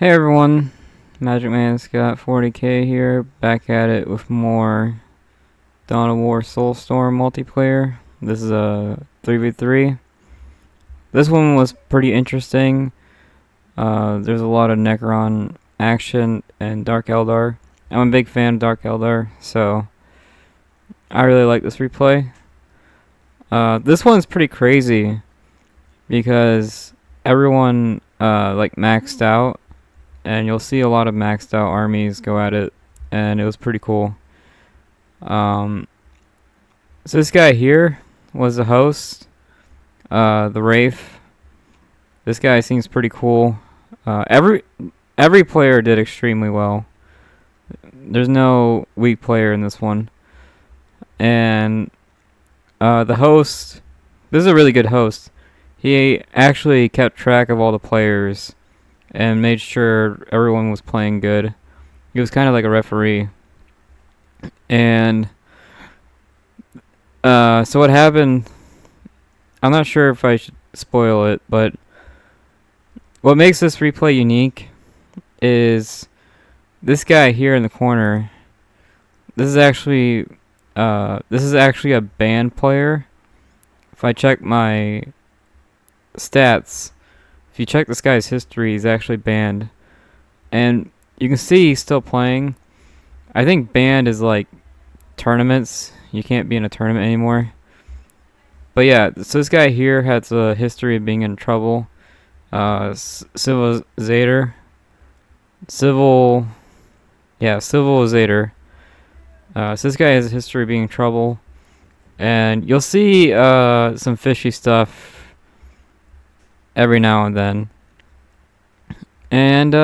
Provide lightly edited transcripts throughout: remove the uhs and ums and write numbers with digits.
Hey everyone, Magic Man Scott 40k here, back at it with more Dawn of War Soulstorm multiplayer. This is a 3v3. This one was pretty interesting. There's a lot of Necron action and Dark Eldar. I'm a big fan of Dark Eldar, so I really like this replay. This one's pretty crazy because everyone like maxed out. And you'll see a lot of maxed out armies go at it, and it was pretty cool. So this guy here was the host, the Wraith. This guy seems pretty cool. Every player did extremely well. There's no weak player in this one. And the host, this is a really good host. He actually kept track of all the players and made sure everyone was playing good. He was kind of like a referee. And so what happened, I'm not sure if I should spoil it, but what makes this replay unique is this guy here in the corner. This is actually a banned player. If I check my stats, if you check this guy's history, he's actually banned. And you can see he's still playing. I think banned is like tournaments. You can't be in a tournament anymore. But yeah, so this guy here has a history of being in trouble. Civil Zader. So this guy has a history of being in trouble. And you'll see some fishy stuff every now and then. And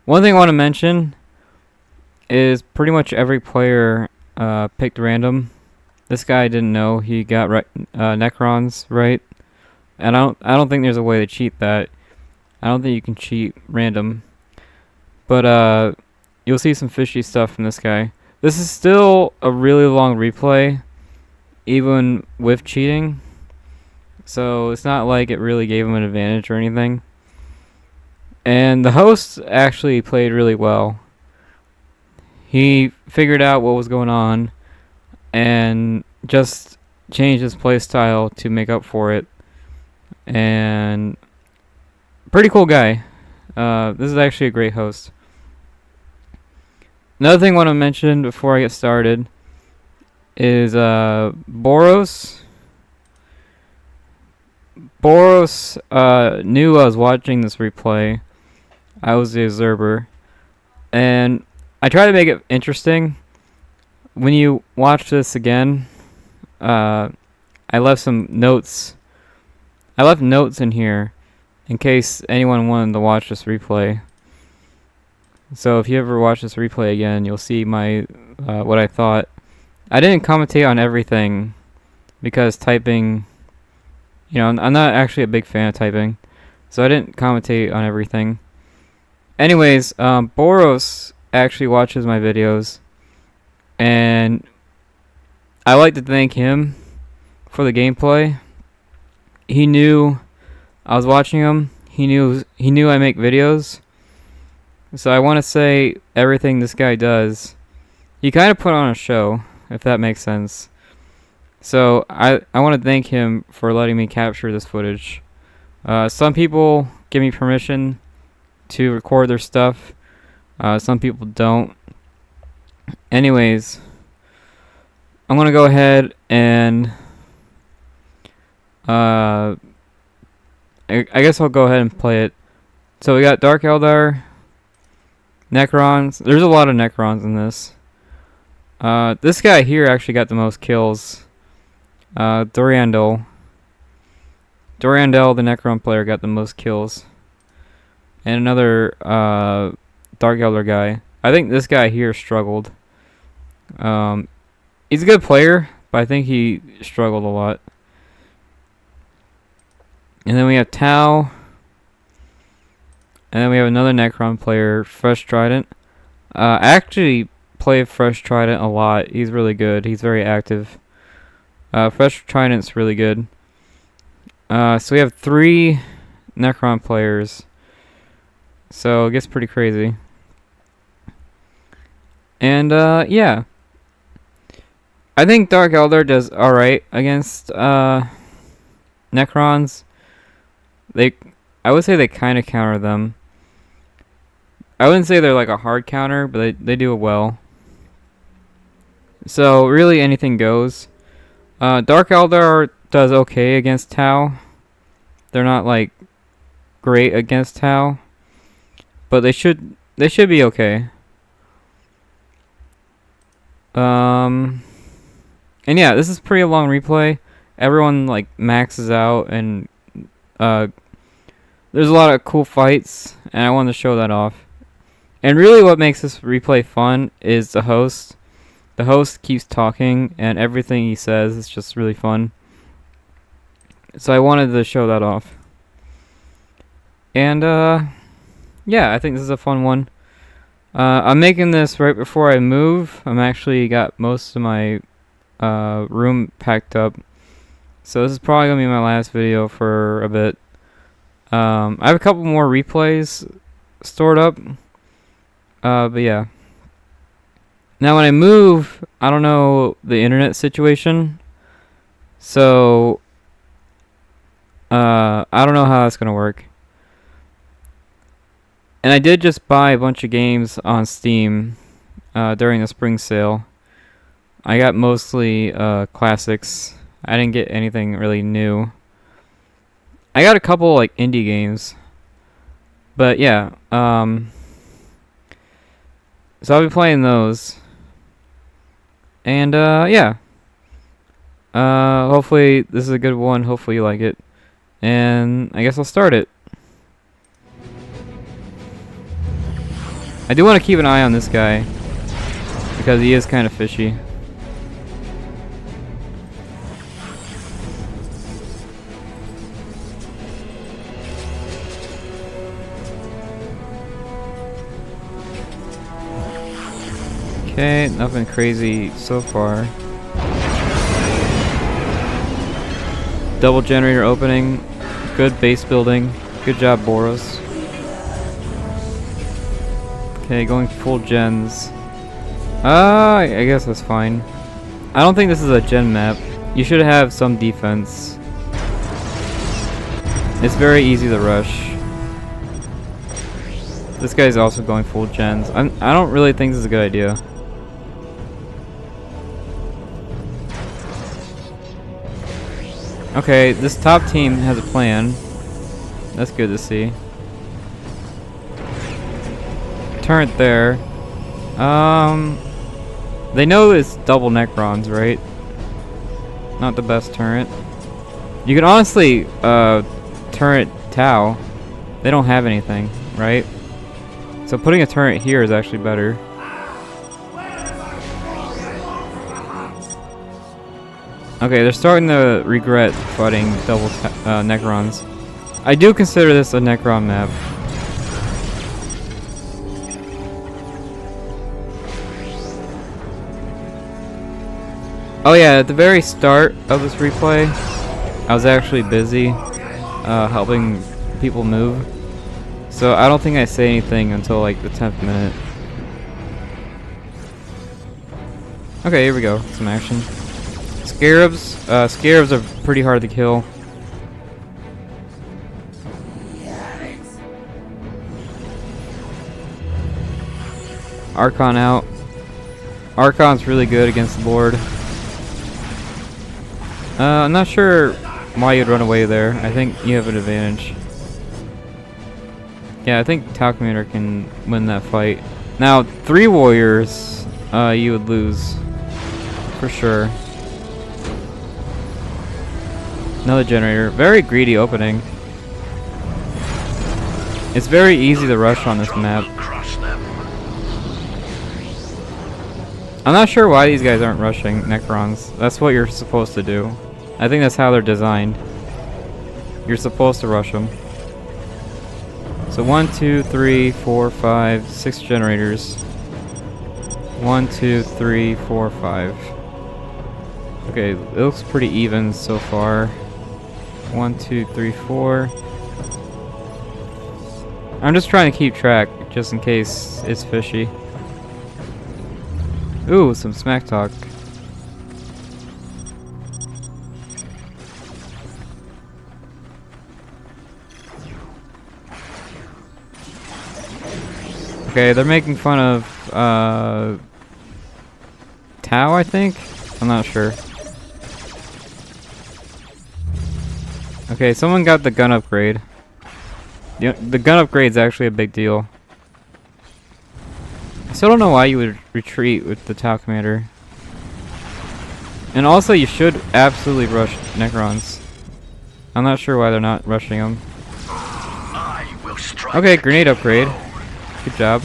one thing I want to mention is pretty much every player picked random. This guy didn't know he got Necrons right, and I don't think there's a way to cheat that. I don't think you can cheat random, but you'll see some fishy stuff from this guy. This is still a really long replay, even with cheating. So it's not like it really gave him an advantage or anything. And the host actually played really well. He figured out what was going on and just changed his play style to make up for it. And pretty cool guy. This is actually a great host. Another thing I want to mention before I get started is Boros. Boros knew I was watching this replay. I was the observer. And I try to make it interesting. When you watch this again, I left some notes. I left notes in here in case anyone wanted to watch this replay. So if you ever watch this replay again, you'll see my what I thought. I didn't commentate on everything because typing, I'm not actually a big fan of typing, so I didn't commentate on everything. Anyways, Boros actually watches my videos, and I like to thank him for the gameplay. He knew I was watching him. He knew I make videos. So I want to say everything this guy does, he kind of put on a show, if that makes sense. So I want to thank him for letting me capture this footage. Some people give me permission to record their stuff. Some people don't. Anyways, I'm going to go ahead and I guess I'll go ahead and play it. So we got Dark Eldar, Necrons. There's a lot of Necrons in this. This guy here actually got the most kills. Durandal, the Necron player, got the most kills. And another Dark Eldar guy. I think this guy here struggled. He's a good player, but I think he struggled a lot. And then we have Tau. And then we have another Necron player, Fresh Trident. I actually play Fresh Trident a lot. He's really good. He's very active. Fresh Trident's really good. So we have 3 Necron players. So it gets pretty crazy. And yeah, I think Dark Eldar does alright against Necrons. I would say they kind of counter them. I wouldn't say they're like a hard counter, but they do it well. So really anything goes. Dark Eldar does okay against Tau. They're not like great against Tau, but they should be okay. And yeah, this is pretty long replay. Everyone like maxes out, and there's a lot of cool fights, and I wanted to show that off. And really what makes this replay fun is the host. The host keeps talking, and everything he says is just really fun. So I wanted to show that off. And yeah, I think this is a fun one. I'm making this right before I move. I'm actually got most of my room packed up. So this is probably going to be my last video for a bit. I have a couple more replays stored up. But yeah. Now when I move, I don't know the internet situation. So I don't know how that's going to work. And I did just buy a bunch of games on Steam during the spring sale. I got mostly classics. I didn't get anything really new. I got a couple like indie games. But yeah, so I'll be playing those. And yeah. Hopefully this is a good one. Hopefully you like it. And I guess I'll start it. I do want to keep an eye on this guy because he is kind of fishy. Okay, nothing crazy so far. Double generator opening. Good base building. Good job, Boros. Okay, going full gens. I guess that's fine. I don't think this is a gen map. You should have some defense. It's very easy to rush. This guy's also going full gens. I don't really think this is a good idea. Okay, this top team has a plan. That's good to see. Turret there. They know it's double Necrons, right? Not the best turret. You can honestly turret Tau. They don't have anything, right? So putting a turret here is actually better. Okay, they're starting to regret fighting double Necrons. I do consider this a Necron map. Oh yeah, at the very start of this replay, I was actually busy helping people move. So I don't think I say anything until like the 10th minute. Okay, here we go. Some action. Scarabs. Scarabs are pretty hard to kill. Archon out. Archon's really good against the board. I'm not sure why you'd run away there. I think you have an advantage. Yeah, I think Tau Commander can win that fight. Now, 3 warriors, you would lose. For sure. Another generator. Very greedy opening. It's very easy to rush on this map. I'm not sure why these guys aren't rushing Necrons. That's what you're supposed to do. I think that's how they're designed. You're supposed to rush them. So 1, 2, 3, 4, 5, 6 generators. 1, 2, 3, 4, 5. Okay, it looks pretty even so far. 1, 2, 3, 4. I'm just trying to keep track, just in case it's fishy. Ooh, some smack talk. Okay, they're making fun of, Tau, I think? I'm not sure. Okay, someone got the gun upgrade. The gun upgrade's actually a big deal. I still don't know why you would retreat with the Tau commander. And also, you should absolutely rush Necrons. I'm not sure why they're not rushing them. Okay, grenade upgrade. Good job.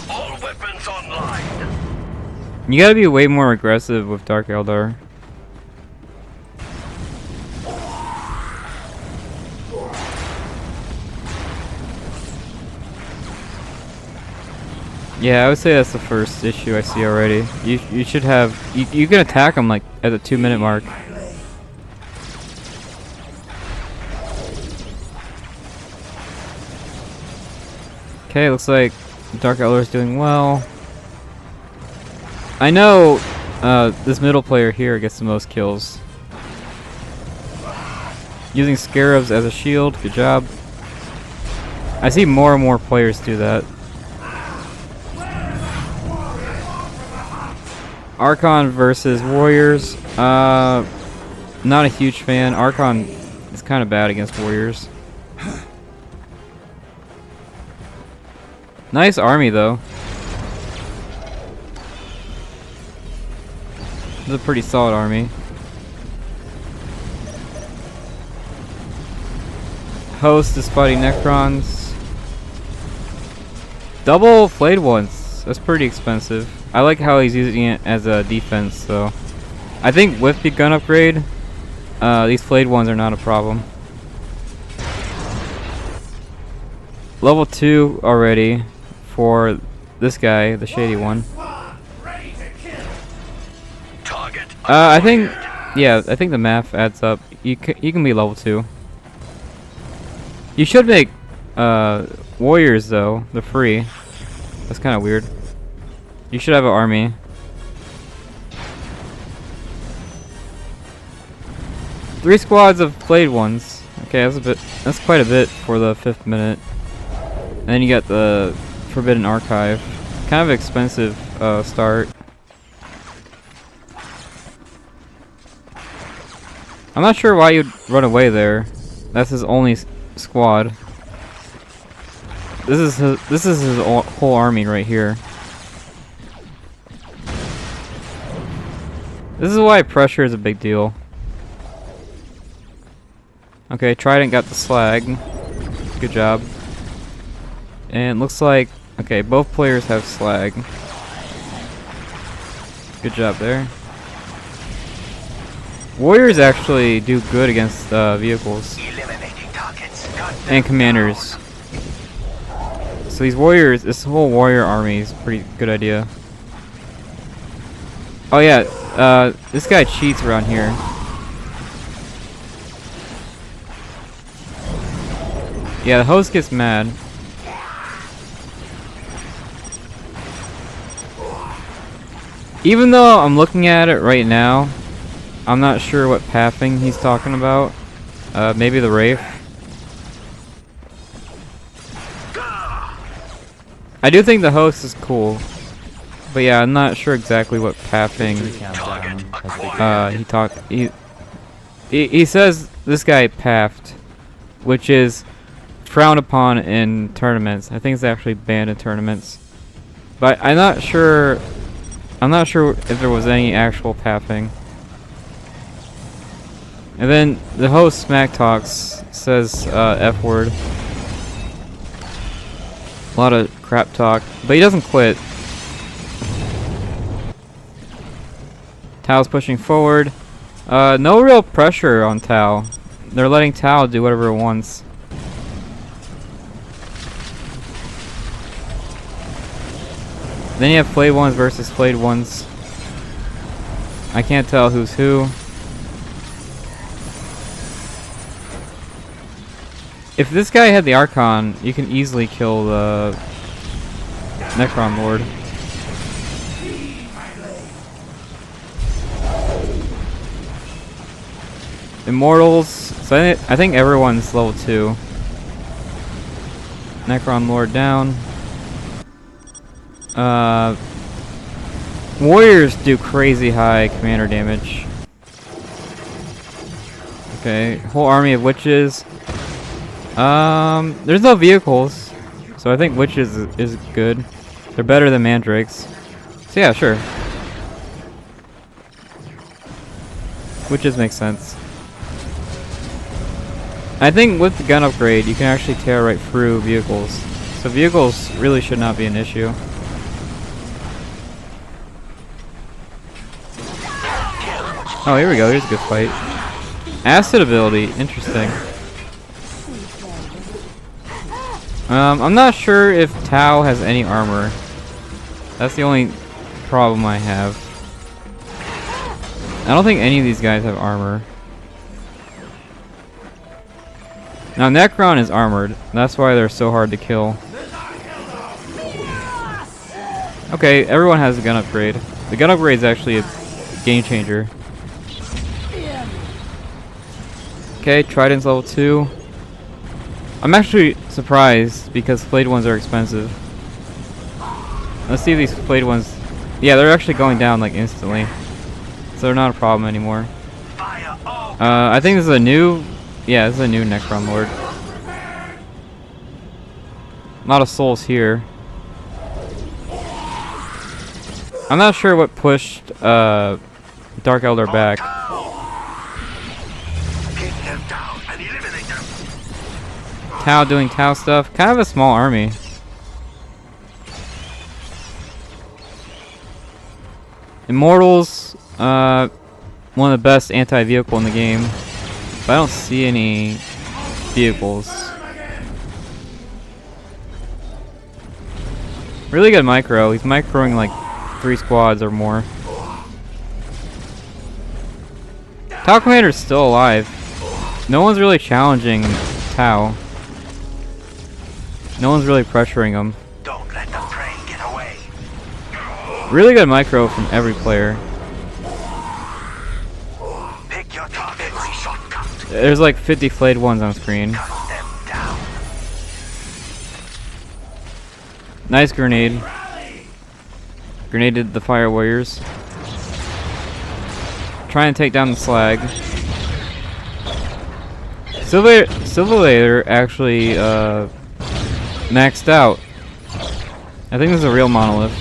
All weapons online. You gotta be way more aggressive with Dark Eldar. Yeah, I would say that's the first issue I see already. You should have you can attack them like at the 2-minute mark. Okay, looks like Dark Eldar is doing well. I know this middle player here gets the most kills. Using Scarabs as a shield, good job. I see more and more players do that. Archon versus Warriors. Not a huge fan. Archon is kind of bad against Warriors. Nice army though. This is a pretty solid army. Host is fighting Necrons. Double flayed ones. That's pretty expensive. I like how he's using it as a defense, so I think with the gun upgrade, these flayed ones are not a problem. Level 2 already for this guy, the shady one. I think, yeah, I think the math adds up. You can be level 2. You should make warriors though. They're free. That's kind of weird. You should have an army. Three squads of flayed ones. Okay, that's quite a bit for the 5th minute. And then you got the Forbidden Archive. Kind of expensive start. I'm not sure why you'd run away there. That's his only squad. This is his whole army right here. This is why pressure is a big deal. Okay, Trident got the slag. Good job. And looks like, okay, both players have slag. Good job there. Warriors actually do good against vehicles and commanders. So these warriors, this whole warrior army is a pretty good idea. Oh yeah, this guy cheats around here. Yeah, the host gets mad. Even though I'm looking at it right now, I'm not sure what pathing he's talking about. Maybe the Wraith. I do think the host is cool. But yeah, I'm not sure exactly what pathing he says this guy pathed, which is frowned upon in tournaments. I think it's actually banned in tournaments. But I'm not sure if there was any actual pathing. And then the host smack talks, says F word. A lot of crap talk, but he doesn't quit. Tau's pushing forward. No real pressure on Tau. They're letting Tau do whatever it wants. Then you have flayed ones versus flayed ones. I can't tell who's who. If this guy had the Archon, you can easily kill the Necron Lord. Immortals. So I think everyone's level 2. Necron Lord down. Warriors do crazy high commander damage. Okay, whole army of witches. There's no vehicles, so I think witches is good. They're better than mandrakes. So yeah, sure. Witches make sense. I think with the gun upgrade, you can actually tear right through vehicles. So vehicles really should not be an issue. Oh, here we go. Here's a good fight. Acid ability. Interesting. I'm not sure if Tau has any armor. That's the only problem I have. I don't think any of these guys have armor. Now Necron is armored. That's why they're so hard to kill. Okay, everyone has a gun upgrade. The gun upgrade is actually a game changer. Okay, Trident's level 2. I'm actually surprised because flayed ones are expensive. Let's see if these flayed ones... Yeah, they're actually going down like instantly. So they're not a problem anymore. I think this is a new... Yeah, this is a new Necron Lord. A lot of souls here. I'm not sure what pushed Dark Eldar back. Tau doing Tau stuff. Kind of a small army. Immortals, one of the best anti-vehicle in the game. But I don't see any vehicles. Really good micro. He's microing like 3 squads or more. Tau Commander's still alive. No one's really challenging Tau. No one's really pressuring him. Don't let the prey get away. Really good micro from every player. Pick your target. Shotgun. There's like 50 flayed ones on screen. Cut them down. Nice grenade. Grenaded the fire warriors. Trying to take down the slag. Silverator actually maxed out. I think this is a real monolith.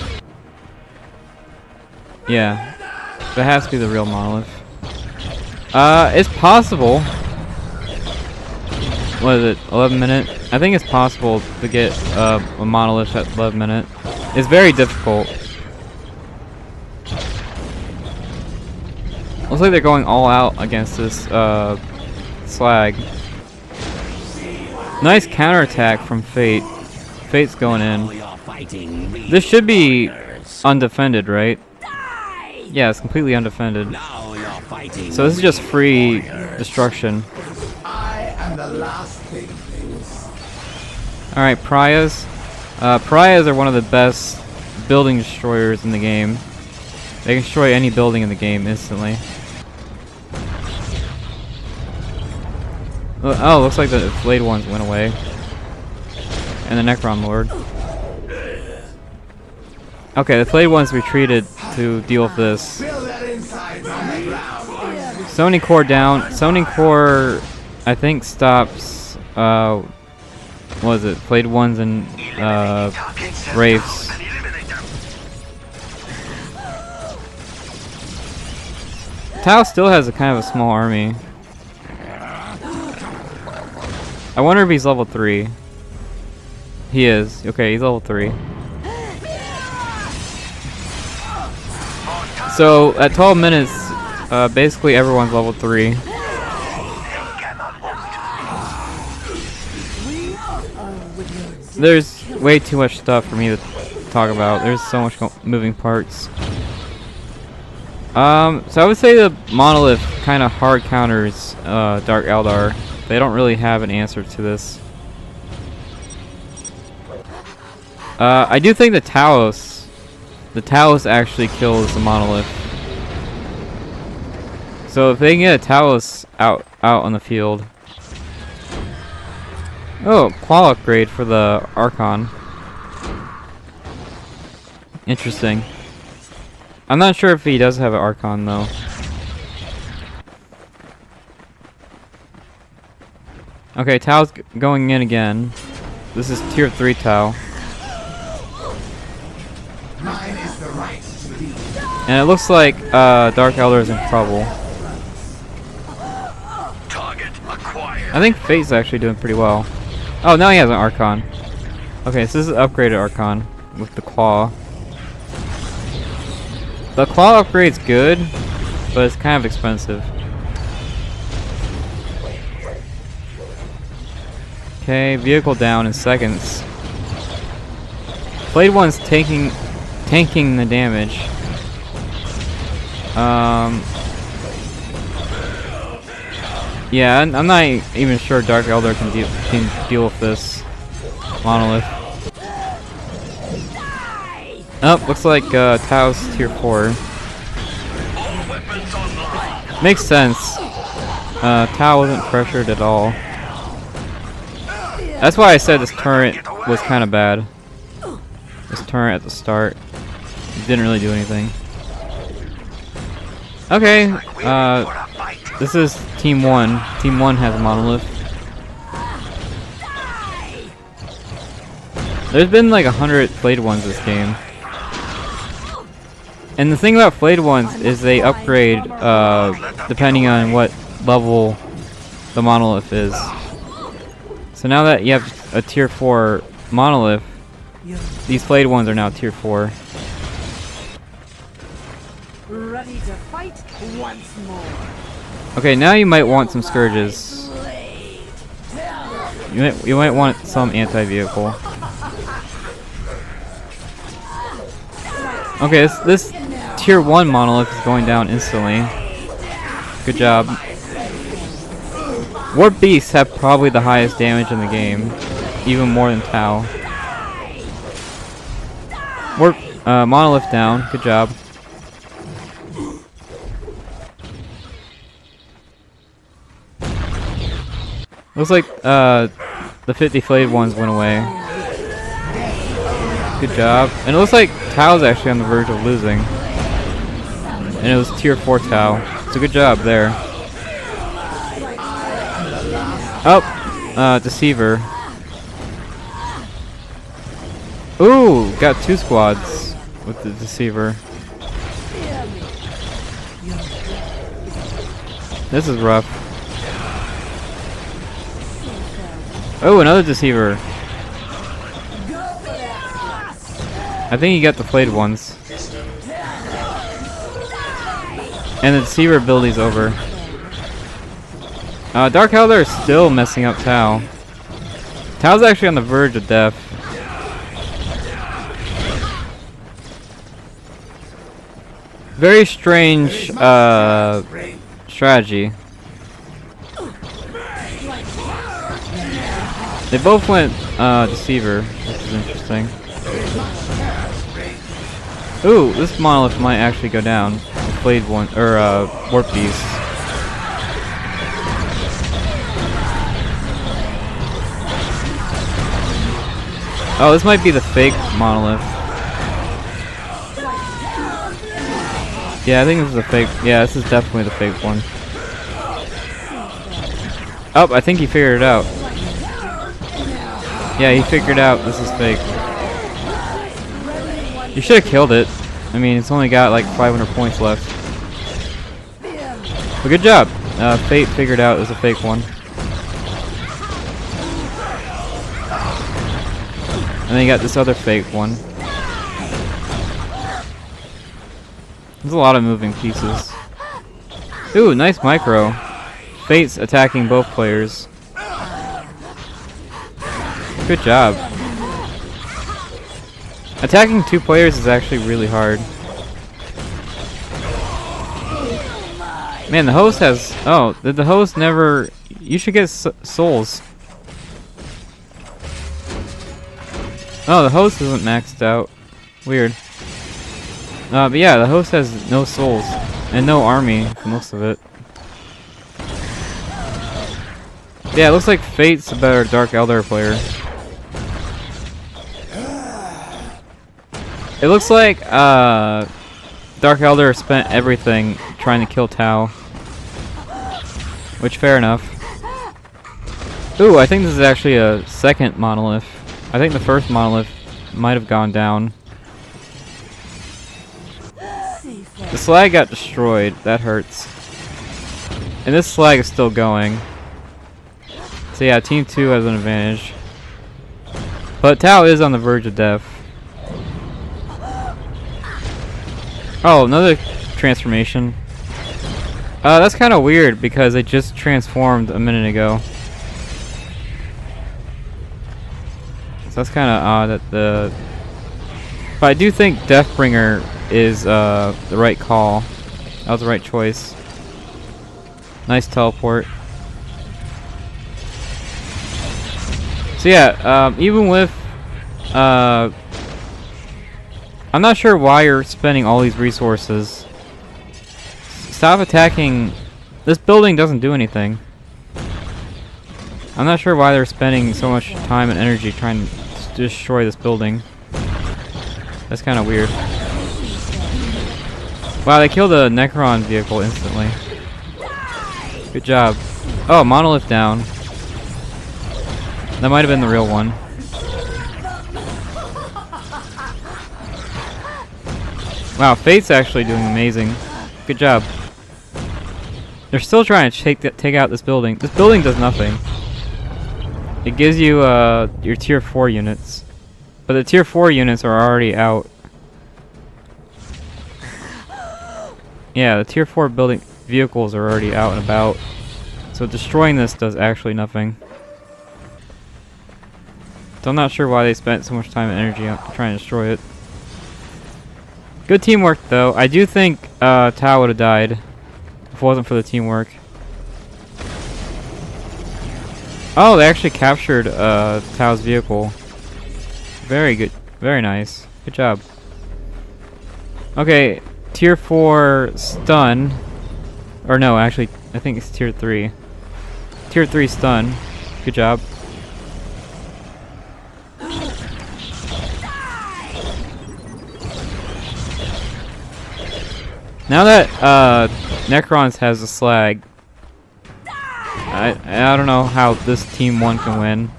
Yeah, that has to be the real monolith. It's possible. What is it? 11 minute? I think it's possible to get a monolith at 11 minute. It's very difficult. Looks like they're going all out against this slag. Nice counterattack from Fate. Fate's going in. This should be undefended, right? Yeah, it's completely undefended. So this is just free destruction. Alright, Pariahs. Pariahs are one of the best building destroyers in the game. They can destroy any building in the game instantly. Oh, looks like the flayed ones went away. And the Necron Lord. Okay, the flayed ones retreated to deal with this. Sony Core down. Sony Core, I think, stops, what was it? Flayed ones and, Wraiths. Tau still has a kind of a small army. I wonder if he's level 3. He is. Okay, he's level 3. So, at 12 minutes, basically everyone's level 3. There's way too much stuff for me to talk about. There's so much moving parts. So I would say the Monolith kind of hard counters Dark Eldar. They don't really have an answer to this. I do think the Talos actually kills the monolith. So if they can get a Talos out on the field. Oh, qual upgrade for the Archon. Interesting. I'm not sure if he does have an Archon though. Okay, Tao's going in again. This is tier 3 Tao. And it looks like Dark Eldar is in trouble. Target acquired. I think Fate's actually doing pretty well. Oh, now he has an Archon. Okay, so this is an upgraded Archon with the Claw. The Claw upgrade's good, but it's kind of expensive. Okay, vehicle down in seconds. Blade 1's tanking the damage. Yeah, I'm not even sure Dark Eldar can deal with this monolith. Oh, looks like Tao's tier 4. Makes sense. Tao wasn't pressured at all. That's why I said this turret was kind of bad. This turret at the start didn't really do anything. Okay, this is Team 1. Team 1 has a monolith. There's been like 100 flayed ones this game. And the thing about flayed ones is they upgrade depending on what level the monolith is. So now that you have a tier 4 monolith, these flayed ones are now tier 4. Ready to fight once more. Okay, now you might want some scourges. You might want some anti-vehicle. Okay, this tier 1 monolith is going down instantly. Good job. Warp Beasts have probably the highest damage in the game, even more than Tau. Warp monolith down. Good job. Looks like the 50 flayed ones went away. Good job. And it looks like Tao's actually on the verge of losing. And it was tier 4 Tau. So good job there. Oh, Deceiver. Ooh, got 2 squads with the Deceiver. This is rough. Oh, another Deceiver. I think you got the flayed ones. And the Deceiver ability's over. Dark Eldar is still messing up Tau. Tau's actually on the verge of death. Very strange strategy. They both went Deceiver, which is interesting. Ooh, this monolith might actually go down. The flayed one, or Warp Beast. Oh, this might be the fake monolith. Yeah, I think this is a fake. Yeah, this is definitely the fake one. Oh, I think he figured it out. Yeah, he figured out this is fake. You should have killed it. I mean, it's only got like 500 points left. But good job. Fate figured out it was a fake one. And then you got this other fake one. There's a lot of moving pieces. Ooh, nice micro. Fate's attacking both players. Good job. Attacking 2 players is actually really hard. Man, the host has... Oh, did the host never... You should get souls. Oh, the host isn't maxed out. Weird. But yeah, the host has no souls and no army from the looks of it. Yeah, it looks like Fate's a better Dark Eldar player. It looks like Dark Eldar spent everything trying to kill Tau. Which, fair enough. Ooh, I think this is actually a second monolith. I think the first monolith might have gone down. The slag got destroyed. That hurts. And this slag is still going. So yeah, Team 2 has an advantage. But Tau is on the verge of death. Oh, another transformation. That's kind of weird because they just transformed a minute ago. So that's kind of odd that the... But I do think Deathbringer is the right call. That was the right choice. Nice teleport. So yeah, even with... I'm not sure why you're spending all these resources. Stop attacking. This building doesn't do anything. I'm not sure why they're spending so much time and energy trying to destroy this building. That's kind of weird. Wow, they killed a Necron vehicle instantly. Good job. Oh, monolith down. That might have been the real one. Wow, Fate's actually doing amazing. Good job. They're still trying to take out this building. This building does nothing. It gives you your tier 4 units. But the tier 4 units are already out. Yeah, the tier 4 building vehicles are already out and about. So destroying this does actually nothing. So I'm not sure why they spent so much time and energy on trying to destroy it. Good teamwork though. I do think Tau would have died if it wasn't for the teamwork. Oh, they actually captured Tau's vehicle. Very good. Very nice. Good job. Okay, tier 4 stun. Or no, actually, I think it's tier 3. Tier 3 stun. Good job. Now that Necrons has a slag, I don't know how this team 1 can win.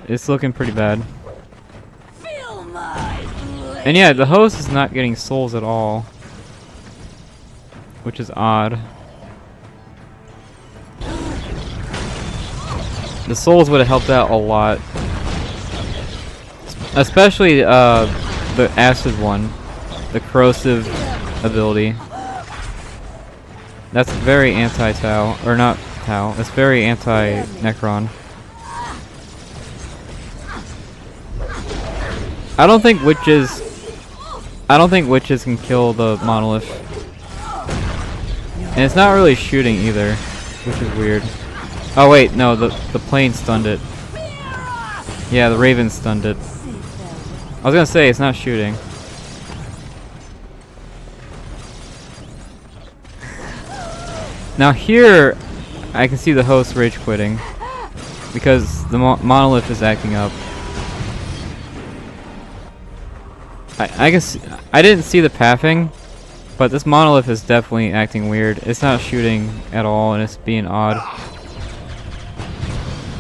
It's looking pretty bad. And yeah, the host is not getting souls at all, which is odd. The souls would have helped out a lot, especially the acid one, the corrosive ability. That's very anti-Tau, or not Tau. That's very anti-Necron. I don't think witches can kill the monolith. And it's not really shooting either, which is weird. Oh wait, no, the plane stunned it. Yeah, the raven stunned it. I was gonna say it's not shooting. Now here, I can see the host rage quitting because the monolith is acting up. I guess I didn't see the pathing, but this monolith is definitely acting weird. It's not shooting at all, and it's being odd.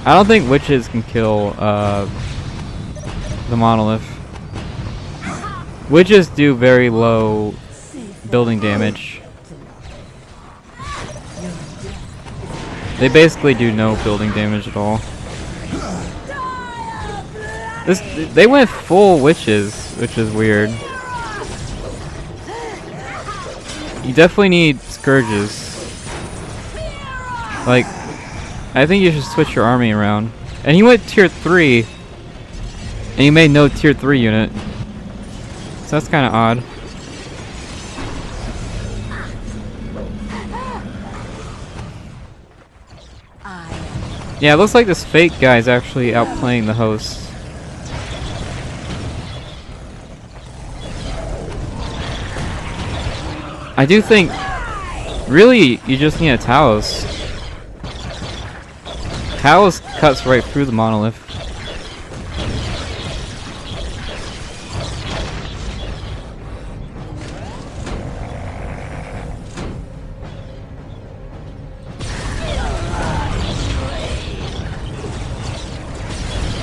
I don't think witches can kill the monolith. Witches do very low building damage. They basically do no building damage at all. They went full witches, which is weird. You definitely need scourges. Like, I think you should switch your army around. And he went tier 3, and he made no tier 3 unit. So that's kind of odd. Yeah, it looks like this fake guy is actually outplaying the host. I do think, really, you just need a Talos. Talos cuts right through the monolith.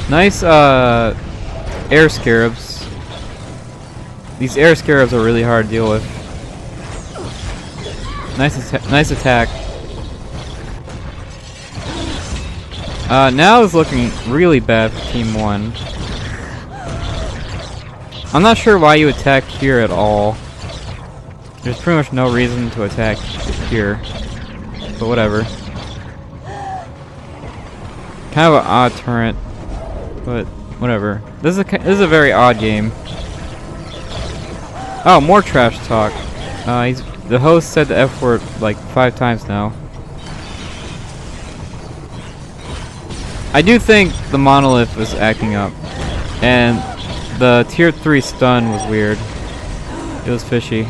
Nice, air scarabs. These air scarabs are really hard to deal with. Nice attack. Now it's looking really bad for Team 1. I'm not sure why you attack here at all. There's pretty much no reason to attack here. But whatever. Kind of an odd turret. But whatever. This is a very odd game. Oh, more trash talk. The host said the F word like 5 times now. I do think the monolith was acting up, and the tier 3 stun was weird. It was fishy.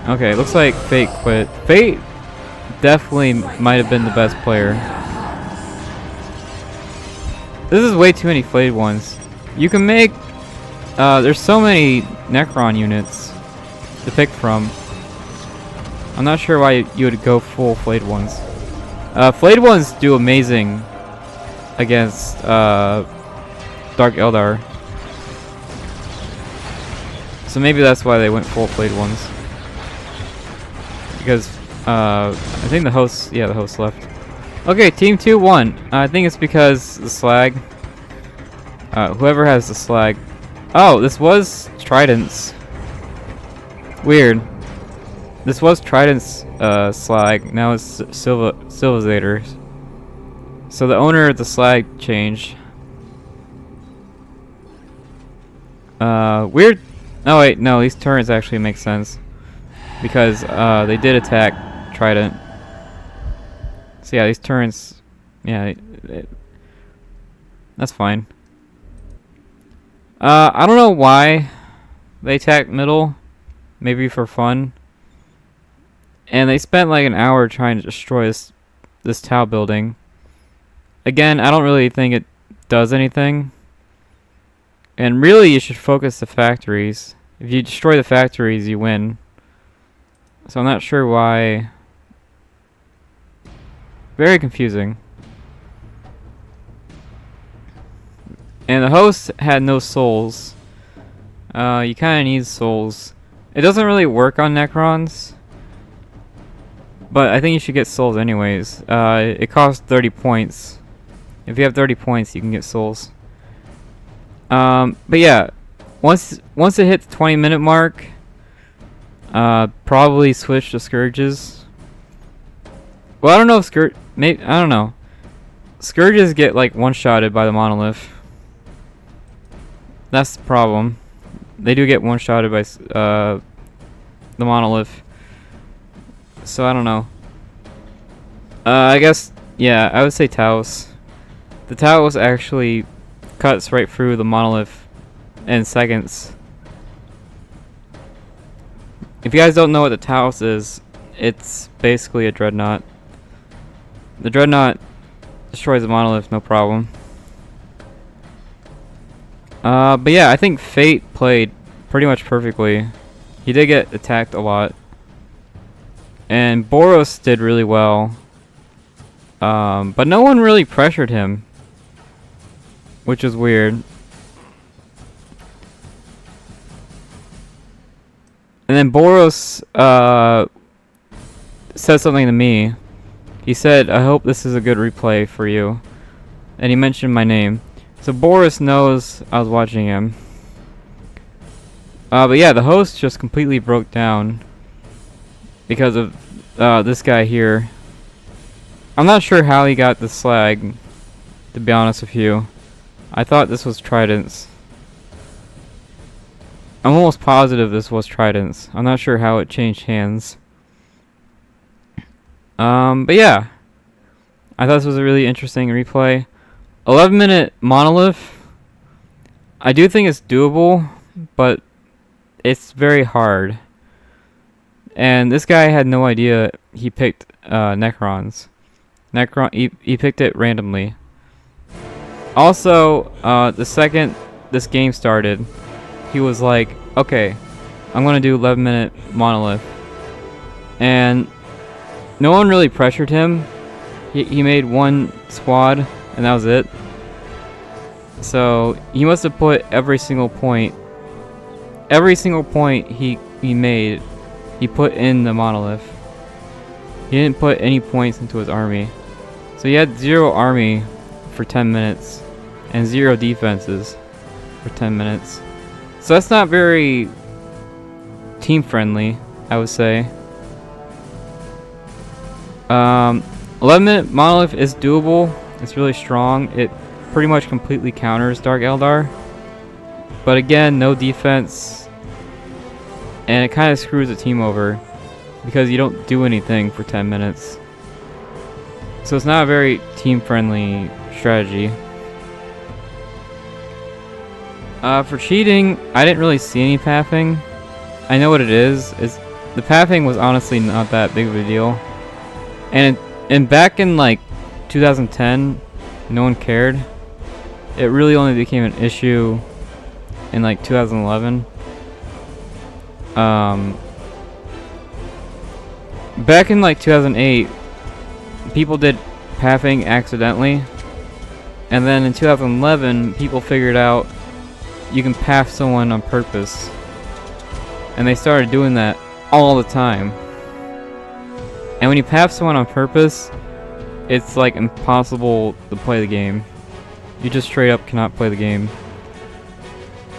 Okay, looks like Fate quit. Fate definitely might have been the best player. This is way too many flayed ones. You can make... there's so many Necron units to pick from. I'm not sure why you would go full flayed ones. Flayed ones do amazing against Dark Eldar. So maybe that's why they went full flayed ones. Because I think the host left. Okay, Team 2 won. I think it's because the slag. Whoever has the slag. Oh, this was Trident's. Weird. This was Trident's slag. Now it's Civilizators. So the owner of the slag changed. Weird. Oh wait, no. These turrets actually make sense because they did attack Trident. So yeah, these turrets. Yeah, that's fine. I don't know why they attacked middle. Maybe for fun. And they spent like an hour trying to destroy this Tau building. Again, I don't really think it does anything. And really, you should focus the factories. If you destroy the factories, you win. So I'm not sure why. Very confusing. And the host had no souls. You kind of need souls. It doesn't really work on Necrons. But I think you should get souls anyways. It costs 30 points. If you have 30 points, you can get souls. But yeah, once it hits the 20-minute mark, probably switch to Scourges. Well, I don't know if I don't know. Scourges get like one-shotted by the monolith. That's the problem. They do get one-shotted by the monolith. So I don't know. I guess, yeah, I would say Taos. The Taos actually cuts right through the monolith in seconds. If you guys don't know what the Taos is, it's basically a dreadnought. The dreadnought destroys the monolith, no problem. But yeah, I think Fate played pretty much perfectly. He did get attacked a lot. And Boros did really well. But no one really pressured him. Which is weird. And then Boros said something to me. He said, "I hope this is a good replay for you." And he mentioned my name. So Boros knows I was watching him. But yeah, the host just completely broke down because of this guy here. I'm not sure how he got the slag, to be honest with you. I thought this was Trident's. I'm almost positive this was Trident's. I'm not sure how it changed hands. But yeah. I thought this was a really interesting replay. 11-minute monolith. I do think it's doable, but it's very hard. And this guy had no idea he picked Necrons. He picked it randomly. Also, the second this game started, he was like, okay, I'm gonna do 11-minute monolith. And no one really pressured him. He made one squad, and that was it. So he must have put every single point he made, he put in the monolith. He didn't put any points into his army. So he had 0 army for 10 minutes and 0 defenses for 10 minutes. So that's not very team friendly, I would say. 11-minute monolith is doable. It's really strong. It pretty much completely counters Dark Eldar. But again, no defense. And it kind of screws the team over because you don't do anything for 10 minutes. So it's not a very team-friendly strategy. For cheating, I didn't really see any pathing. I know what it is. The pathing was honestly not that big of a deal. And back in like 2010, no one cared. It really only became an issue in like 2011. Back in like 2008, people did pathing accidentally, and then in 2011, people figured out you can path someone on purpose, and they started doing that all the time. And when you path someone on purpose, it's like impossible to play the game. You just straight up cannot play the game.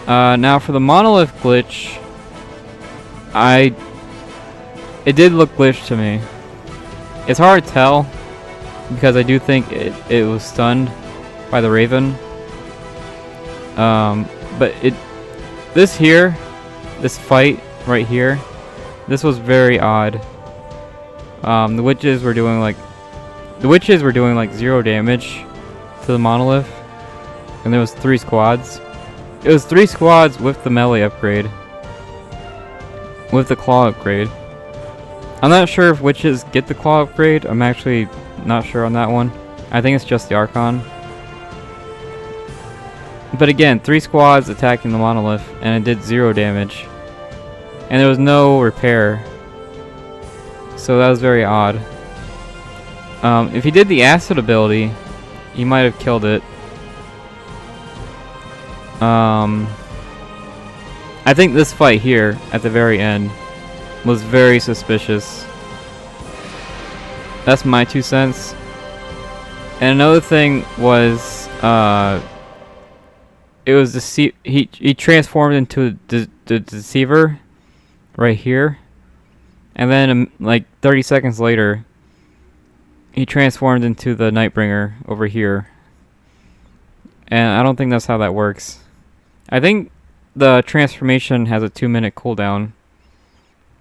Now for the monolith glitch, it did look glitched to me. It's hard to tell because I do think it was stunned by the Raven. But this fight right here, this was very odd. The witches were doing like 0 damage to the monolith, and there was 3 squads. It was 3 squads with the melee upgrade, with the claw upgrade. I'm not sure if witches get the claw upgrade. I'm actually not sure on that one. I think it's just the Archon. But again, 3 squads attacking the monolith, and it did 0 damage. And there was no repair. So that was very odd. If he did the acid ability, he might have killed it. I think this fight here, at the very end, was very suspicious. That's my 2 cents. And another thing was, it was he transformed into the Deceiver right here, and then like 30 seconds later, he transformed into the Nightbringer over here. And I don't think that's how that works. I think the transformation has a 2-minute cooldown.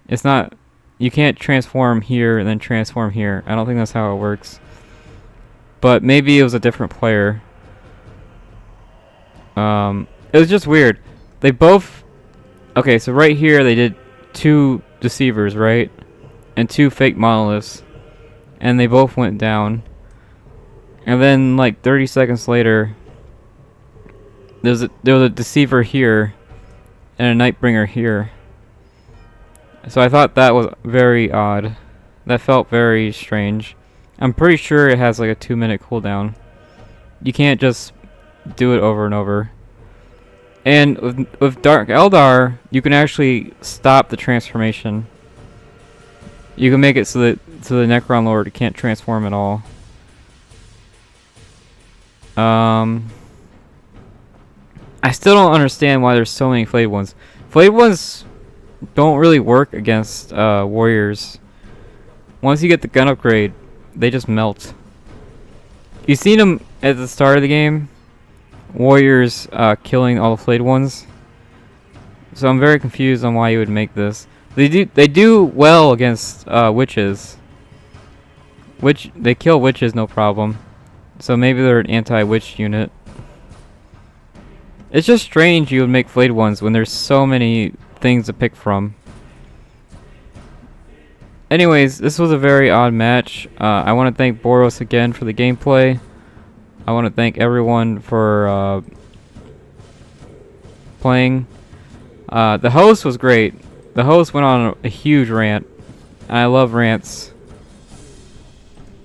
It's not, you can't transform here and then transform here. I don't think that's how it works. But maybe it was a different player. It was just weird. They both, okay, so right here they did 2 Deceivers, right? And 2 fake monoliths. And they both went down. And then like 30 seconds later, there was a Deceiver here and a Nightbringer here. So I thought that was very odd. That felt very strange. I'm pretty sure it has like a 2-minute cooldown. You can't just do it over and over. And with Dark Eldar, you can actually stop the transformation. You can make it so that the Necron Lord can't transform at all. I still don't understand why there's so many Flayed Ones. Flayed Ones don't really work against warriors. Once you get the gun upgrade, they just melt. You've seen them at the start of the game. Warriors killing all the Flayed Ones. So I'm very confused on why you would make this. They do well against witches. They kill witches no problem. So maybe they're an anti-witch unit. It's just strange you would make flayed ones when there's so many things to pick from. Anyways, this was a very odd match. I want to thank Boros again for the gameplay. I want to thank everyone for playing. The host was great. The host went on a huge rant. I love rants.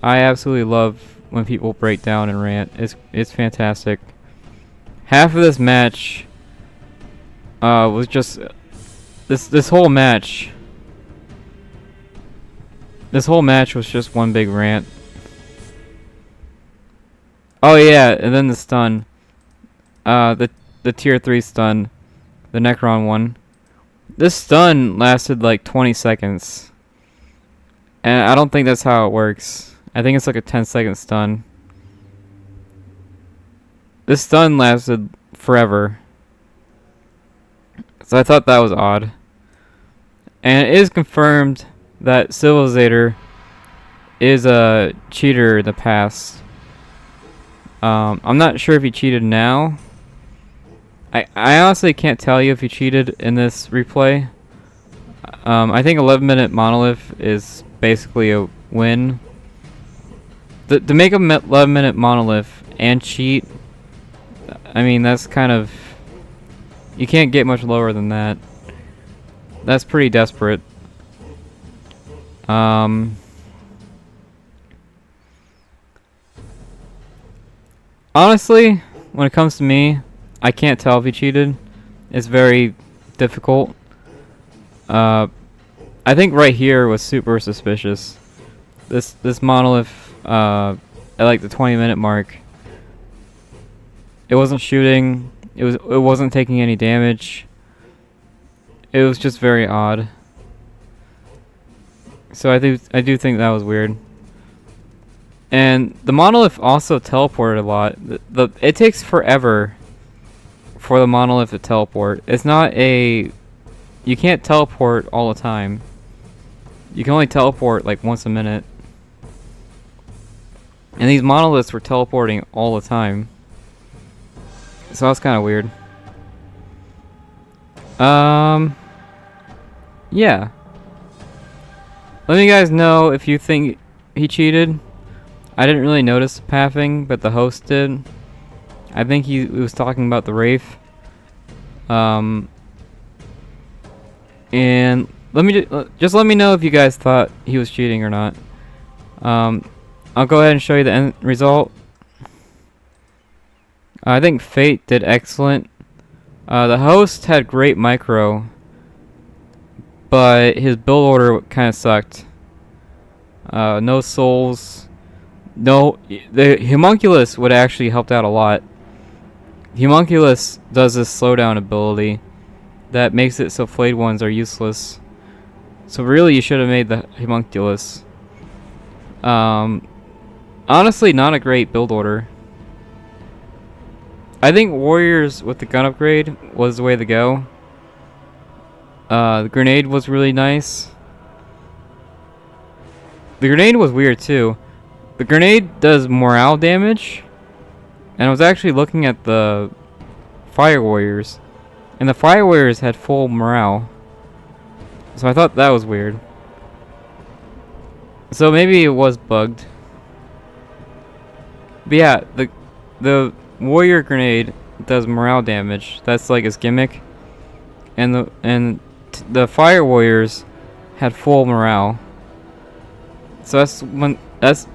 I absolutely love when people break down and rant. It's fantastic. Half of this match was just this whole match. This whole match was just one big rant. Oh yeah, and then the stun. The tier 3 stun. The Necron one. This stun lasted like 20 seconds. And I don't think that's how it works. I think it's like a 10-second stun. This stun lasted forever. So I thought that was odd. And it is confirmed that Civilizator is a cheater in the past. I'm not sure if he cheated now. I honestly can't tell you if he cheated in this replay. I think 11-minute monolith is basically a win. To make a 11-minute monolith and cheat, I mean, that's kind of... You can't get much lower than that. That's pretty desperate. Honestly, when it comes to me, I can't tell if he cheated. It's very difficult. I think right here was super suspicious. This monolith at like the 20-minute mark. It wasn't shooting. It wasn't taking any damage. It was just very odd. So I do think that was weird. And the monolith also teleported a lot. It takes forever for the monolith to teleport. It's not a... You can't teleport all the time. You can only teleport like once a minute. And these monoliths were teleporting all the time. So that's kind of weird. Yeah. Let me guys know if you think he cheated. I didn't really notice the pathing, but the host did. I think he was talking about the Wraith. And let me just let me know if you guys thought he was cheating or not. I'll go ahead and show you the end result. I think Fate did excellent. The host had great micro, but his build order kind of sucked. No souls. No, the Homunculus would actually helped out a lot. Homunculus does this slowdown ability that makes it so flayed ones are useless. So really, you should have made the Homunculus. Honestly, not a great build order. I think Warriors with the gun upgrade was the way to go. The grenade was really nice. The grenade was weird too. The grenade does morale damage. And I was actually looking at the Fire Warriors. And the Fire Warriors had full morale. So I thought that was weird. So maybe it was bugged. But yeah, the Warrior grenade does morale damage. That's like its gimmick. And the Fire Warriors had full morale. So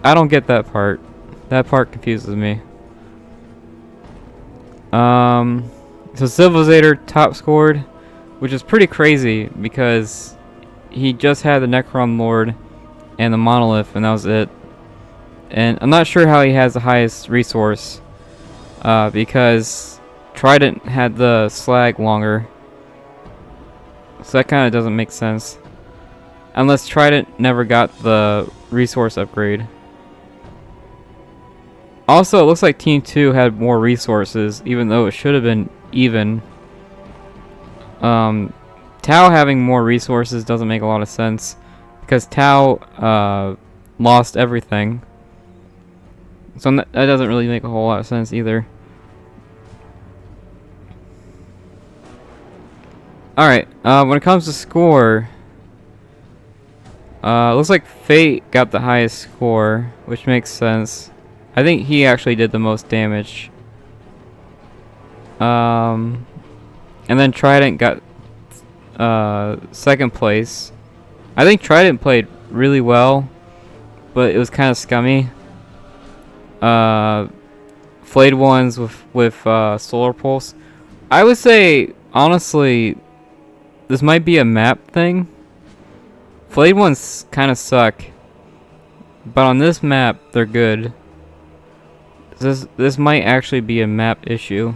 I don't get that part. That part confuses me. So Civilizator top scored, which is pretty crazy because he just had the Necron Lord and the Monolith, and that was it. And I'm not sure how he has the highest resource, because Trident had the slag longer. So that kind of doesn't make sense. Unless Trident never got the resource upgrade. Also, it looks like Team 2 had more resources, even though it should have been even. Tau having more resources doesn't make a lot of sense, because Tau lost everything. So that doesn't really make a whole lot of sense either. Alright, when it comes to score, looks like Fate got the highest score, which makes sense. I think he actually did the most damage. And then Trident got second place. I think Trident played really well, but it was kind of scummy. Flayed ones with Solar Pulse. I would say honestly, this might be a map thing. Flayed ones kind of suck, but on this map they're good. This might actually be a map issue.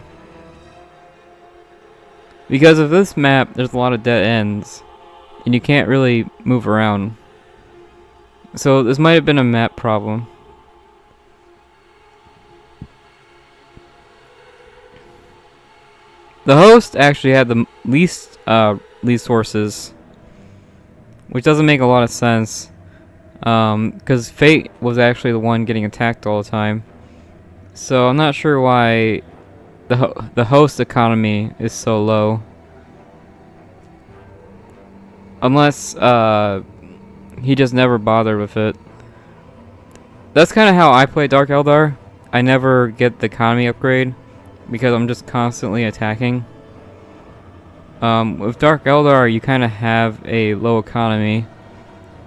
Because of this map, there's a lot of dead ends, and you can't really move around. So this might have been a map problem. The host actually had the least resources, which doesn't make a lot of sense, because Fate was actually the one getting attacked all the time. So I'm not sure why the host economy is so low. Unless he just never bothered with it. That's kind of how I play Dark Eldar. I never get the economy upgrade because I'm just constantly attacking. With Dark Eldar, you kind of have a low economy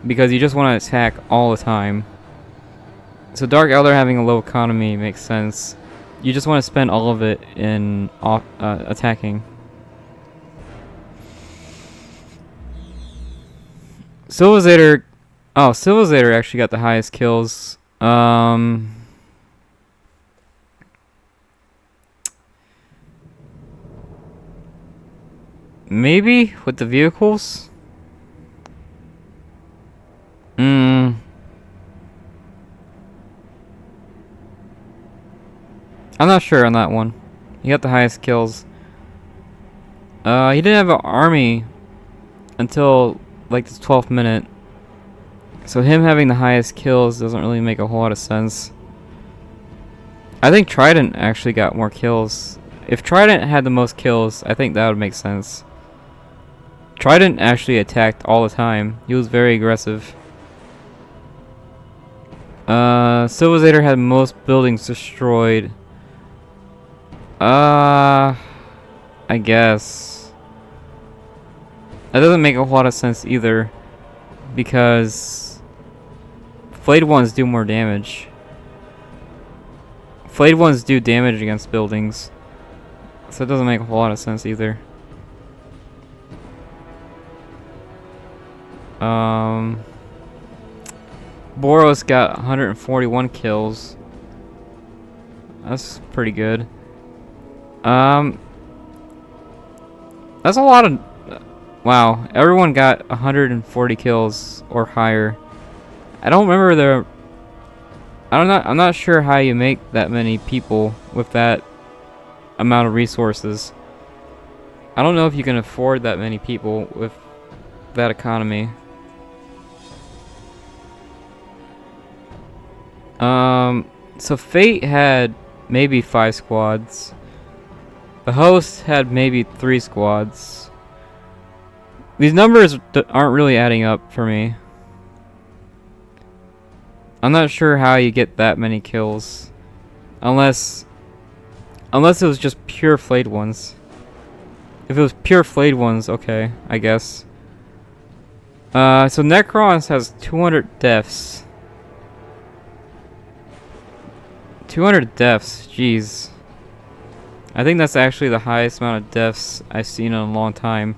because you just want to attack all the time. So Dark Eldar having a low economy makes sense. You just want to spend all of it in attacking. Civilizator. Oh, Civilizator actually got the highest kills. Maybe with the vehicles? I'm not sure on that one. He got the highest kills. He didn't have an army until like the 12th minute. So him having the highest kills doesn't really make a whole lot of sense. I think Trident actually got more kills. If Trident had the most kills, I think that would make sense. Trident actually attacked all the time. He was very aggressive. Civilizator had most buildings destroyed. I guess. That doesn't make a whole lot of sense either, because flayed ones do more damage. Flayed ones do damage against buildings, so it doesn't make a whole lot of sense either. Boros got 141 kills. That's pretty good. That's a lot of... Wow, everyone got 140 kills or higher. I don't remember the... I'm not sure how you make that many people with that amount of resources. I don't know if you can afford that many people with that economy. So Fate had maybe 5 squads. The host had maybe 3 squads. These numbers aren't really adding up for me. I'm not sure how you get that many kills. Unless it was just pure flayed ones. If it was pure flayed ones, okay, I guess. So Necrons has 200 deaths. 200 deaths, jeez. I think that's actually the highest amount of deaths I've seen in a long time.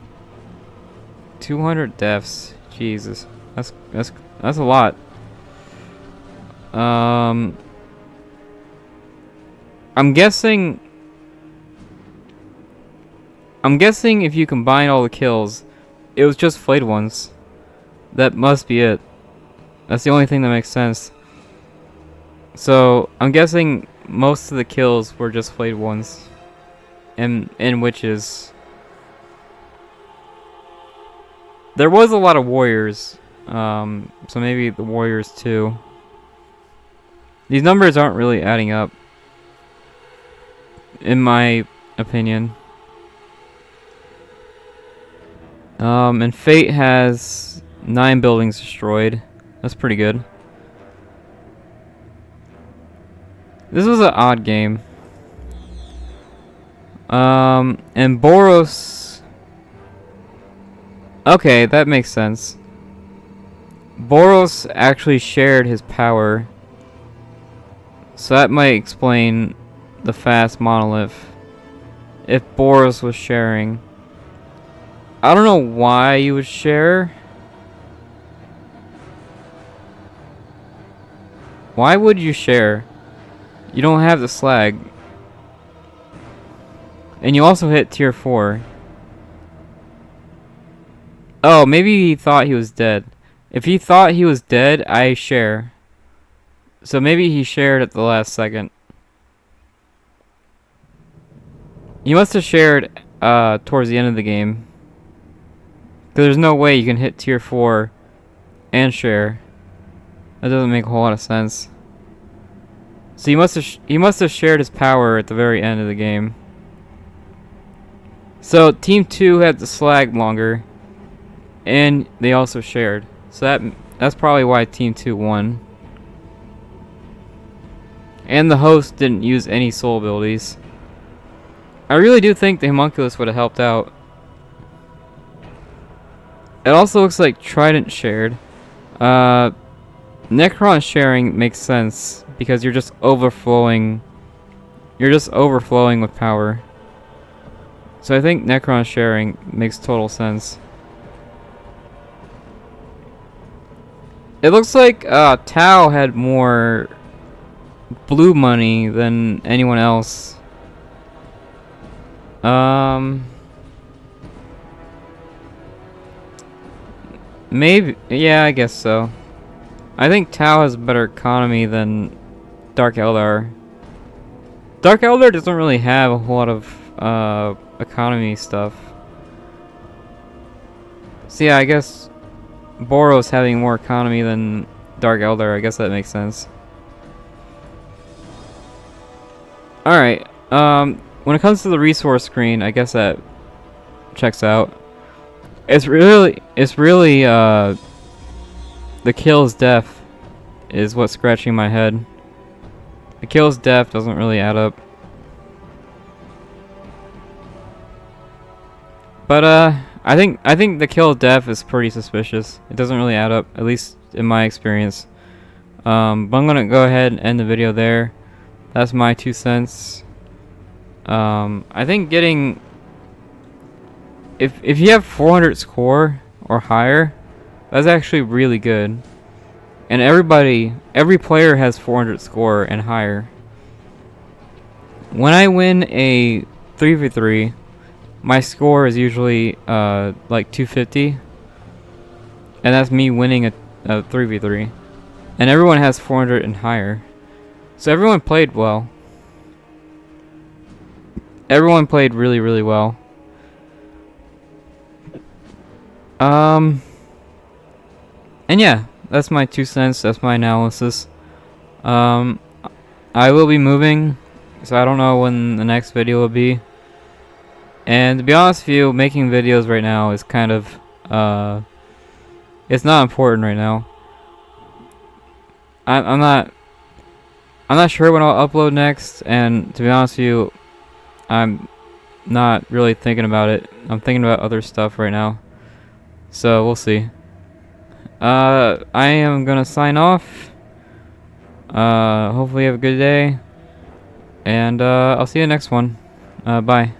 200 deaths, Jesus, that's a lot. I'm guessing if you combine all the kills, it was just flayed ones. That must be it. That's the only thing that makes sense. So I'm guessing most of the kills were just flayed ones. And witches. There was a lot of warriors. So maybe the warriors too. These numbers aren't really adding up, in my opinion. And Fate has 9 buildings destroyed. That's pretty good. This was an odd game. And Boros... Okay, that makes sense. Boros actually shared his power. So that might explain the fast monolith. If Boros was sharing. I don't know why you would share. Why would you share? You don't have the slag. And you also hit tier 4. Oh, maybe he thought he was dead. If he thought he was dead, I share. So maybe he shared at the last second. You must have shared towards the end of the game. Because there's no way you can hit tier 4 and share. That doesn't make a whole lot of sense. So he must have shared his power at the very end of the game. So Team 2 had the slag longer, and they also shared. So that's probably why Team 2 won. And the host didn't use any soul abilities. I really do think the homunculus would have helped out. It also looks like Trident shared. Necron sharing makes sense because you're just overflowing. You're just overflowing with power. So I think Necron sharing makes total sense. It looks like Tau had more blue money than anyone else. Maybe, yeah, I guess so. I think Tau has a better economy than Dark Eldar. Dark Eldar doesn't really have a whole lot of economy stuff. So yeah, I guess Boros having more economy than Dark Eldar, I guess that makes sense. Alright, when it comes to the resource screen, I guess that checks out. It's really the kills death is what's scratching my head. The kills death doesn't really add up. But I think the kill death is pretty suspicious. It doesn't really add up, at least in my experience. But I'm gonna go ahead and end the video there. That's my 2 cents. I think getting if you have 400 score or higher, that's actually really good. And every player has 400 score and higher. When I win a 3v3, my score is usually like 250, and that's me winning a 3v3. And everyone has 400 and higher, so everyone played well. Everyone played really, really well. And yeah, that's my 2 cents. That's my analysis. I will be moving, so I don't know when the next video will be. And to be honest with you, making videos right now is kind of it's not important right now. I'm not sure when I'll upload next, and to be honest with you, I'm not really thinking about it. I'm thinking about other stuff right now. So we'll see. I am gonna sign off. Hopefully you have a good day, and I'll see you next one. Bye.